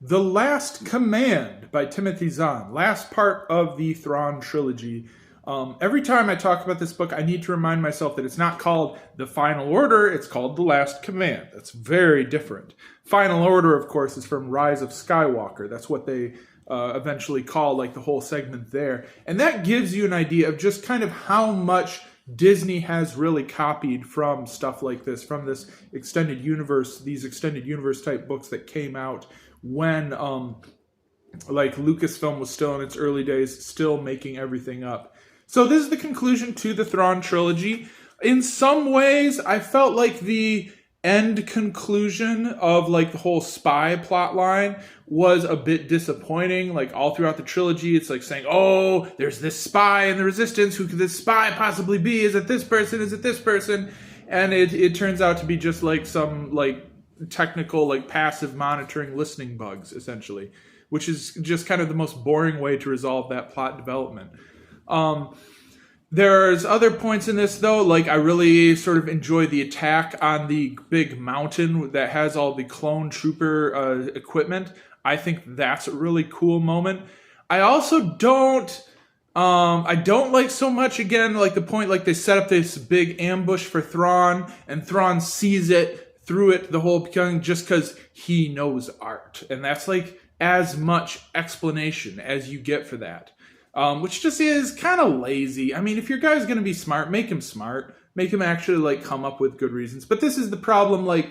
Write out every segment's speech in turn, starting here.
The Last Command by Timothy Zahn, last part of the Thrawn trilogy. Every time I talk about this book, I need to remind myself that it's not called The Final Order, it's called The Last Command. That's very different. Final Order, of course, is from Rise of Skywalker. That's what they eventually call like the whole segment there. And that gives you an idea of just kind of how much Disney has really copied from stuff like this, from this extended universe, these extended universe type books that came out when like Lucasfilm was still in its early days, still making everything up. So this is the conclusion to the Thrawn trilogy. In some ways, I felt like the end conclusion of like the whole spy plot line was a bit disappointing. Like all throughout the trilogy, it's like saying, oh, there's this spy in the Resistance. Who could this spy possibly be? Is it this person? Is it this person? And it turns out to be just like some like technical, like passive monitoring listening bugs, essentially, which is just kind of the most boring way to resolve that plot development. There's other points in this, though, like I really sort of enjoy the attack on the big mountain that has all the clone trooper equipment. I think that's a really cool moment. I also don't like so much, again, like the point, like they set up this big ambush for Thrawn, and Thrawn sees it through it the whole beginning just because he knows art. And that's like as much explanation as you get for that. Which just is kind of lazy. I mean, if your guy's going to be smart, make him smart. Make him actually, like, come up with good reasons. But this is the problem, like,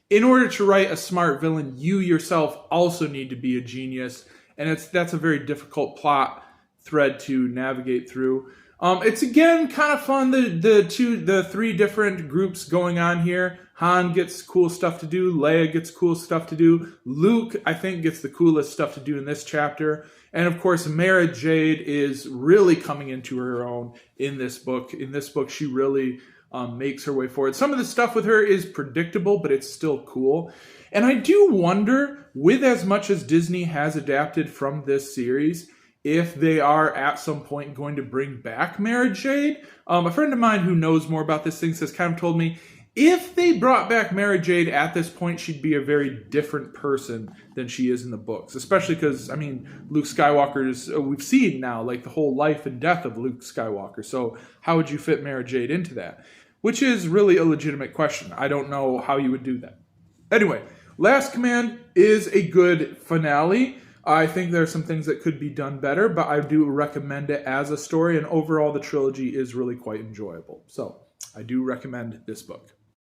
in order to write a smart villain, you yourself also need to be a genius. And that's a very difficult plot thread to navigate through. It's, again, kind of fun, the three different groups going on here. Han gets cool stuff to do. Leia gets cool stuff to do. Luke, I think, gets the coolest stuff to do in this chapter. And, of course, Mara Jade is really coming into her own in this book. In this book, she really makes her way forward. Some of the stuff with her is predictable, but it's still cool. And I do wonder, with as much as Disney has adapted from this series, if they are at some point going to bring back Mara Jade. A friend of mine who knows more about this thing has kind of told me, if they brought back Mara Jade at this point, she'd be a very different person than she is in the books. Especially because, I mean, Luke Skywalker's, we've seen now, like, the whole life and death of Luke Skywalker. So how would you fit Mara Jade into that? Which is really a legitimate question. I don't know how you would do that. Anyway, Last Command is a good finale. I think there are some things that could be done better, but I do recommend it as a story. And overall, the trilogy is really quite enjoyable. So I do recommend this book.